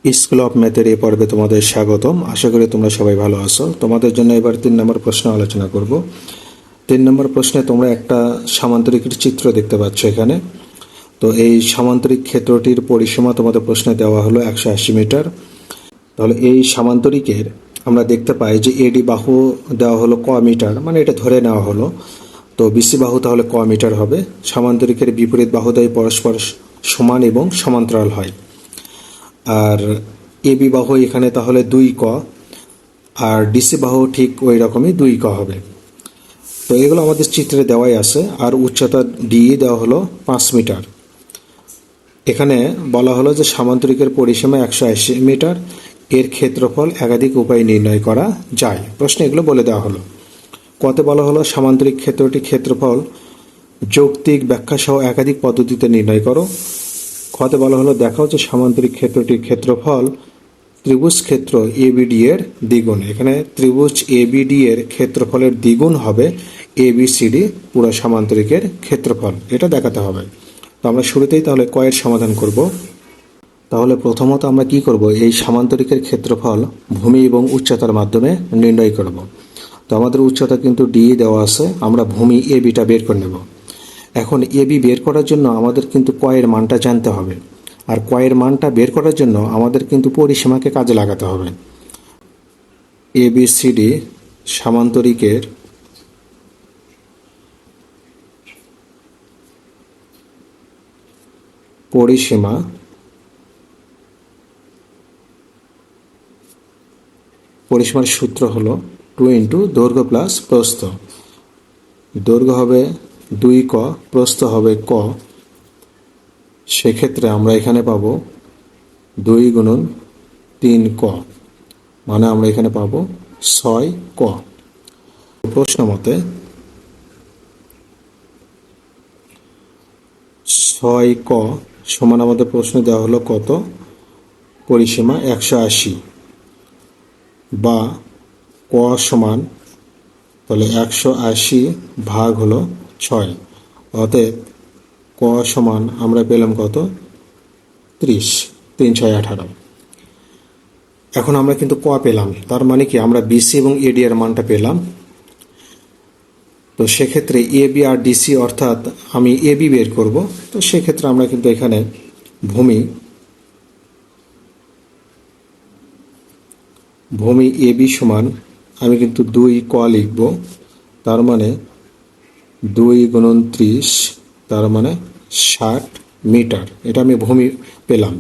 School of ম্যাথের এই পর্বে তোমাদের স্বাগতম। আশা করি তোমরা সবাই ভালো আছো। তোমাদের জন্য এবার 3 নম্বর প্রশ্ন আলোচনা করব। 3 নম্বর প্রশ্নে তোমরা একটা সামান্তরিকের চিত্র দেখতে পাচ্ছ এখানে। তো এই সামান্তরিক ক্ষেত্রটির পরিসীমা তোমাদের প্রশ্নে দেওয়া হলো 180 মিটার। তাহলে এই সামান্তরিকের আমরা দেখতে পাই যে এডি বাহু দেওয়া হলো ক মিটার, মানে এটা ধরে নেওয়া হলো। তো বিসি বাহু তাহলে ক মিটার হবে। সামান্তরিকের বিপরীত বাহুদ্বয় পরস্পর সমান এবং সমান্তরাল হয়। আর এবি বাহু এখানে তাহলে 2 ক, আর ডিসি বাহু ঠিক ওই রকমই 2 ক হবে। তো এগুলো আমাদের চিত্রে দেওয়াই আছে। আর উচ্চতা ডি দেওয়া হলো 5 মিটার। এখানে বলা হলো যে সামান্তরিকের পরিসীমা 180 মিটার, এর ক্ষেত্রফল একাধিক উপায়ে নির্ণয় করা যায়। প্রশ্নে এগুলো বলে দেওয়া হলো। কতে বলা হলো সামান্তরিক ক্ষেত্রটি ক্ষেত্রফল যৌক্তিক ব্যাখ্যা সহ একাধিক পদ্ধতিতে নির্ণয় করো। খতে বলা হলো দেখাও যে সামান্তরিক ক্ষেত্রটির ক্ষেত্রফল ত্রিভুজ ক্ষেত্র এবিডি এর দ্বিগুণ। এখানে ত্রিভুজ এবিডি এর ক্ষেত্রফলের দ্বিগুণ হবে এবিসিডি পুরো সামান্তরিকের ক্ষেত্রফল, এটা দেখাতে হবে। তো আমরা শুরুতেই তাহলে কয়ের সমাধান করব। তাহলে প্রথমত আমরা কি করব, এই সামান্তরিকের ক্ষেত্রফল ভূমি এবং উচ্চতার মাধ্যমে নির্ণয় করব। তো আমাদের উচ্চতা কিন্তু ডি দেওয়া আছে, আমরা ভূমি এবিটা বের করে নেব। এখন এবি বের করার জন্য আমাদের কিন্তু কয়ের মানটা জানতে হবে, আর কয়ের মানটা বের করার জন্য আমাদের কিন্তু পরিসীমাকে কাজে লাগাতে হবে। এবিসিডি সামান্তরিকের পরিসীমা পরিসীমার সূত্র হলো 2 ইন্টু দৈর্ঘ্য প্লাস প্রস্থ। দৈর্ঘ্য হবে 2 ক, প্রস্থ হবে ক। সেক্ষেত্রে আমরা এখানে পাবো 2 গুণন 3 ক, মানে আমরা এখানে পাবো 6 ক। প্রশ্ন মতে 6 ক সমান আমাদের প্রশ্নে দেওয়া হলো কত, পরিসীমা 180, বা ক সমান তাহলে 180 ভাগ হলো 6। অতএব ক সমান আমরা পেলাম কত, 30। 3 6 18। এখন আমরা কিন্তু ক পেলাম, তার মানে কি আমরা বিসি এবং এডি এর মানটা পেলাম। তো সেক্ষেত্রে এবি আর ডিসি, অর্থাৎ আমি এবি বের করব। তো সেক্ষেত্রে আমরা কিন্তু এখানে ভূমি এবি সমান আমি কিন্তু 2 ক লিখব। তার মানে 2 গুণন 30, তার মানে 60 মিটার। এটা আমি ভূমি পেলাম।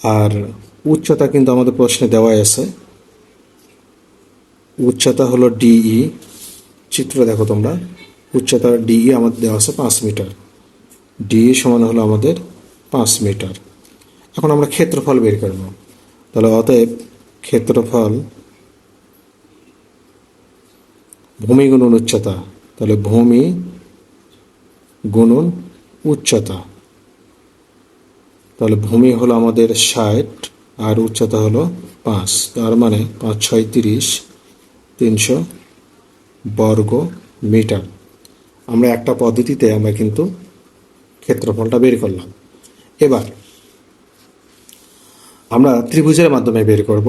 আর উচ্চতা কিন্তু আমাদের প্রশ্নে দেওয়াই আছে। উচ্চতা হলো ডিই, চিত্র দেখো তোমরা। উচ্চতা ডিই আমাদের দেওয়া আছে 5 মিটার। ডিই সমান হলো আমাদের 5 মিটার। এখন আমরা ক্ষেত্রফল বের করব। তাহলে অতএব ক্ষেত্রফল ভূমি গুণন উচ্চতা, তাহলে ভূমি গুণন উচ্চতা। তাহলে ভূমি হলো আমাদের 60 আর উচ্চতা হলো 5, তার মানে 5 6 30, 300 বর্গ মিটার। আমরা একটা পদ্ধতিতে আমরা কিন্তু ক্ষেত্রফলটা বের করলাম। এবার আমরা ত্রিভুজের মাধ্যমে বের করব।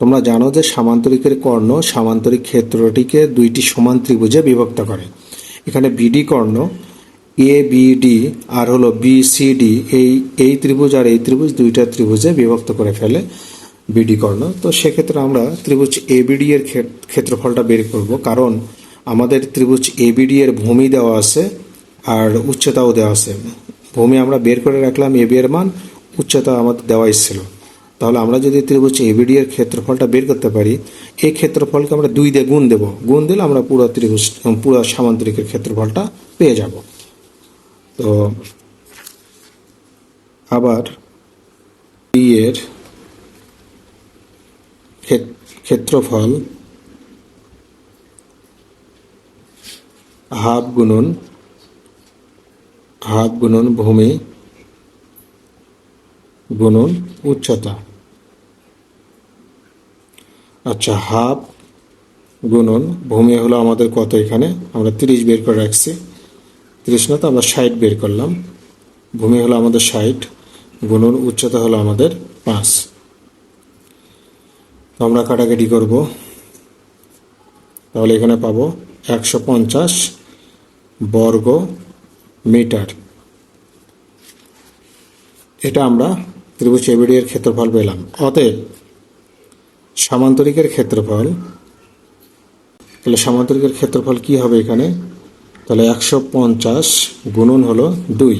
তোমরা জানো যে সামান্তরিকের কর্ণ সামান্তরিক ক্ষেত্রটিকে 2টি সমান ত্রিভুজে বিভক্ত করে। এখানে বিডি কর্ণ এ বিডি আর হলো বিসিডি, এই ত্রিভুজ আর এই ত্রিভুজ 2টা ত্রিভুজে বিভক্ত করে ফেলে বিডি কর্ণ। তো সেক্ষেত্রে আমরা ত্রিভুজ এবিডি এর ক্ষেত্রফলটা বের করব, কারণ আমাদের ত্রিভুজ এবিডি এর ভূমি দেওয়া আছে আর উচ্চতাও দেওয়া আছে। ভূমি আমরা বের করে রাখলাম এবি এর মান, উচ্চতা আমাদের দেওয়াই ছিল। তাহলে আমরা যদি ত্রিভুজ এবিডি এর ক্ষেত্রফলটা বের করতে পারি, এই ক্ষেত্রফলকে আমরা 2 দিয়ে গুণ দেব। গুণ দিলে আমরা পুরো সামান্তরিকের ক্ষেত্রফলটা পেয়ে যাব। তো আবার ডি এর ক্ষেত্রফল হাফ গুণন ভূমি গুণন উচ্চতা। আচ্ছা, হাফ গুণন ভূমি হলো আমাদের কত, এখানে আমরা 30 বের করে রাখছি। 30 না, তো আমরা 60 বের করলাম। ভূমি হলো আমাদের 60, গুণন উচ্চতা হলো আমাদের 5। তো আমরা কাটাকাটি করব, তাহলে এখানে পাবো 150 বর্গ মিটার। এটা আমরা ত্রিভুজ এবিডি এর ক্ষেত্রফল পেলাম। অতএব সামান্তরিকের ক্ষেত্রফল, তাহলে সামান্তরিকের ক্ষেত্রফল কি হবে এখানে, তাহলে 150 গুণন হলো 2,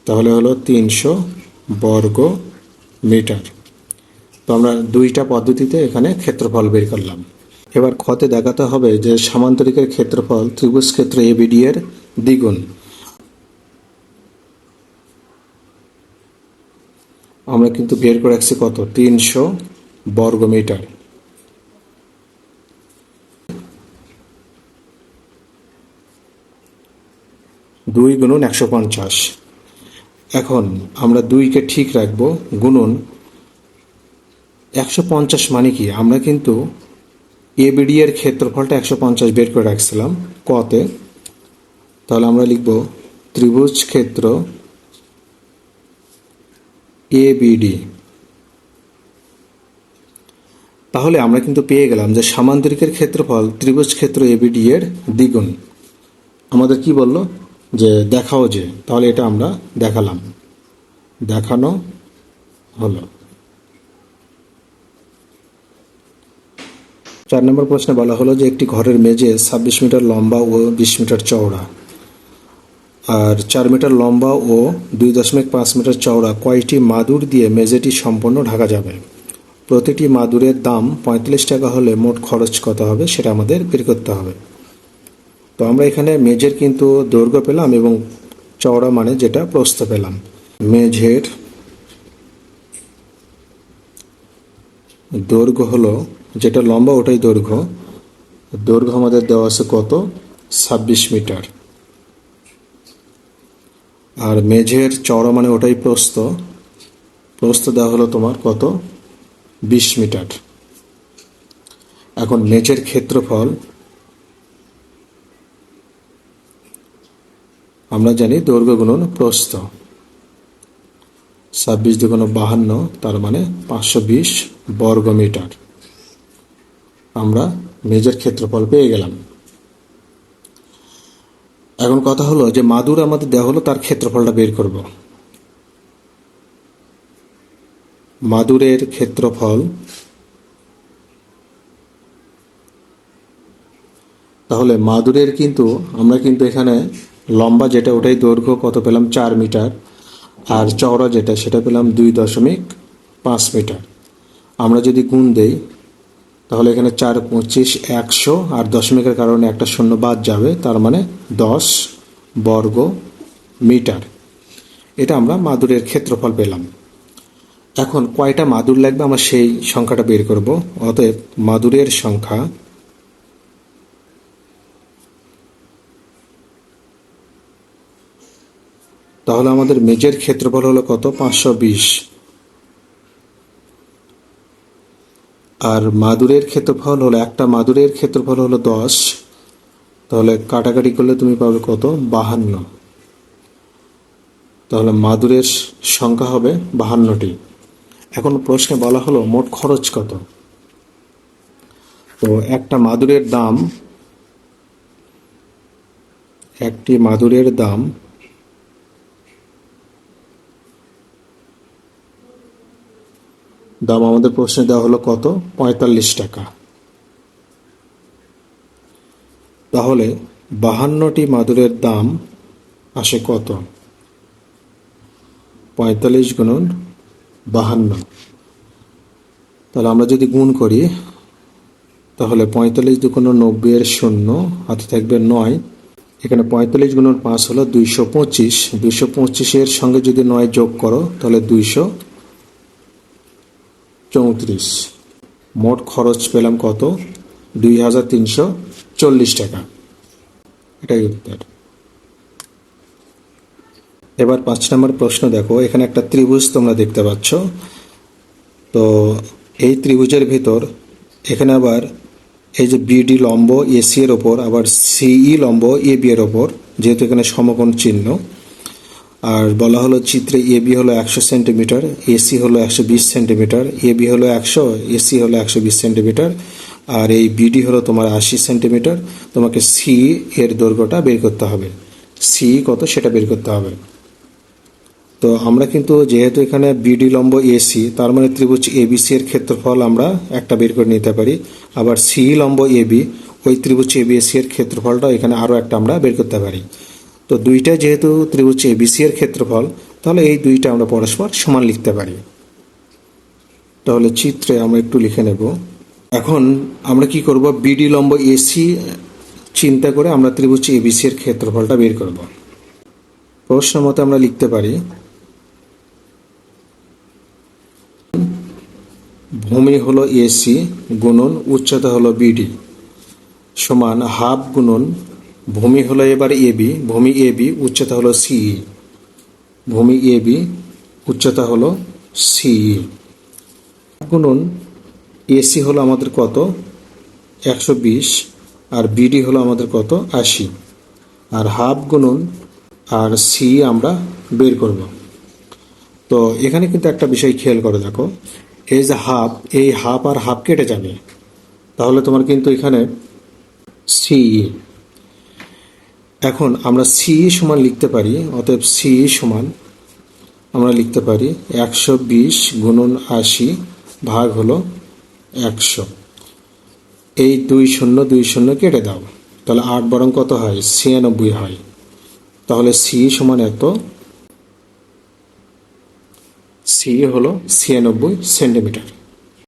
তাহলে হলো 300 বর্গ মিটার। তো আমরা দুইটা পদ্ধতিতে এখানে ক্ষেত্রফল বের করলাম। এবার ক্ষতে দেখাতে হবে যে সামান্তরিকের ক্ষেত্রফল ত্রিভুজ ক্ষেত্র এবিডি এর দ্বিগুণ। আমরা কিন্তু বের করে রাখছি কত, 300 বর্গ মিটার। দুই গুণন 150। এখন আমরা 2কে ঠিক রাখবো, গুণন 150 মানে কি, আমরা কিন্তু এবিডি এর ক্ষেত্রফলটা 150 বের করে রাখছিলাম কতে। তাহলে আমরা লিখব ত্রিভুজ ক্ষেত্র এবিডি। তাহলে আমরা কিন্তু পেয়ে গেলাম যে সামান্তরিকের ক্ষেত্রফল ত্রিভুজ ক্ষেত্র এবিডি এর দ্বিগুণ। আমাদের কি বলল যে দেখাও যে, তাহলে এটা আমরা দেখালাম, দেখানো হলো। 4 নম্বর প্রশ্নে বলা হলো যে একটি ঘরের মেঝে 26 মিটার লম্বা ও 20 মিটার চওড়া আর 4 মিটার লম্বা ও 2.5 মিটার চওড়া কয়টি মাদুর দিয়ে মেঝেটি সম্পূর্ণ ঢাকা যাবে? প্রতিটি মাদুরের দাম 45 টাকা হলে মোট খরচ কত হবে সেটা আমাদের বের করতে হবে। তো আমরা এখানে মেঝের কিন্তু দৈর্ঘ্য পেলাম এবং চওড়া মানে যেটা প্রস্থ পেলাম। মেঝের দৈর্ঘ্য হলো, যেটা লম্বা ওটাই দৈর্ঘ্য, দৈর্ঘ্য আমাদের দেওয়া আছে কত, 26 মিটার। আর মেঝের চওড়া মানে ওটাই প্রস্থ, প্রস্থ দেওয়া হলো তোমার কত, 20 মিটার। এখন মেঝের ক্ষেত্রফল আমরা জানি দৈর্ঘ্য গুণন প্রস্থ, 26 দুগুণ 52, তার মানে 520 বর্গ মিটার। আমরা মেঝের ক্ষেত্রফল পেয়ে গেলাম। এখন কথা হলো যে মাদুর আমাদের দেওয়া হলো, তার ক্ষেত্রফলটা বের করব। মাদুরের ক্ষেত্রফল, তাহলে মাদুরের কিন্তু আমরা কিন্তু এখানে লম্বা যেটা ওটাই দৈর্ঘ্য কত পেলাম, 4 মিটার, আর চওড়া যেটা সেটা পেলাম 2.5 মিটার। আমরা যদি গুণ দেই তাহলে এখানে 4 25 100, আর দশমিকের কারণে একটা শূন্য বাদ যাবে, তার মানে 10 বর্গ মিটার। এটা আমরা মাদুরের ক্ষেত্রফল পেলাম। এখন কয়টা মাদুর লাগবে আমরা সেই সংখ্যাটা বের করব। অতএব মাদুরের সংখ্যা, তাহলে আমাদের মেঝের ক্ষেত্রফল হলো কত, 520, আর মাদুরের ক্ষেত্রফল হলো, একটা মাদুরের ক্ষেত্রফল হলো 10, তাহলে কাটাকাটি করলে তুমি পাবে কত, 52। তাহলে মাদুরের সংখ্যা হবে 52টি। এখন প্রশ্নে বলা হলো মোট খরচ কত। তো একটা মাদুরের দাম, একটি মাদুরের দাম আমাদের প্রশ্নে দেওয়া হলো কত, 45 টাকা। তাহলে 52টি মাদুরের দাম আসে কত, 45 গুণন 52। তাহলে আমরা যদি গুণ করি তাহলে 45 দুগুণ 90 এর শূন্য, হাতে থাকবে 9। এখানে 45 গুণন 5 হলো 225, 225 এর সঙ্গে যদি 9 যোগ করো তাহলে 234। মোট খরচ পেলাম কত, 2340 টাকা। এটাই উত্তর। এবার 5 নম্বর প্রশ্ন দেখো, এখানে একটা ত্রিভুজ তোমরা দেখতে পাচ্ছ। তো এই ত্রিভুজের ভিতর এখানে আবার এই যে বিডি লম্ব এসি এর ওপর, আবার সিই লম্ব এবি এর ওপর, যেহেতু এখানে সমকোণ চিহ্ন, আর বলা হলো চিত্রে এবি হলো 100 সেন্টিমিটার, এসি হলো 120 সেন্টিমিটার, এবি হলো 100, এসি হলো 120 সেন্টিমিটার, আর এই বিডি হলো তোমার 80 সেন্টিমিটার। তোমাকে সি এর দৈর্ঘ্যটা বের করতে হবে, সি কত সেটা বের করতে হবে। তো আমরা কিন্তু যেহেতু এখানে বিডি লম্ব এসি, তার মানে ত্রিভুজ এবিসি এর ক্ষেত্রফল আমরা একটা বের করে নিতে পারি। আবার সি লম্ব এবি, ওই ত্রিভুজ এবিসি এর ক্ষেত্রফলটা এখানে আরও একটা আমরা বের করতে পারি। তো দুইটা যেহেতু ত্রিভুজ এবিসি এর ক্ষেত্রফল, তাহলে এই দুইটা আমরা পরস্পর সমান লিখতে পারি। তাহলে চিত্রে আমরা একটু লিখে নেব। এখন আমরা কি করব, বিডি লম্ব এসি চিন্তা করে আমরা ত্রিভুজ এবিসি এর ক্ষেত্রফলটা বের করব। প্রশ্ন মতে আমরা লিখতে পারি ভূমি হলো এসি গুণন উচ্চতা হলো বিডি সমান হাফ গুণন ভূমি হলো এবার এবি, ভূমি এবি উচ্চতা হলো সিই, ভূমি এবি উচ্চতা হলো সিই গুণন এসি হলো আমাদের কত 120, আর বিডি হলো আমাদের কত 80, আর হাফ গুণন আর সি আমরা বের করব। তো এখানে কিন্তু একটা বিষয় খেয়াল করে দেখো, এই যে হাফ, এই হাফ আর হাফ কেটে যাবে, তাহলে তোমার কিন্তু এখানে সি। এখন আমরা সি সমান লিখতে পারি, অতএব সি সমান আমরা লিখতে পারি 120 গুণন 80 ভাগ হলো 100। এই 20 কেটে দাও, তাহলে 8 বরং কত হয় 96 হয়। তাহলে সি সমান এত, সি হলো 96 সেন্টিমিটার।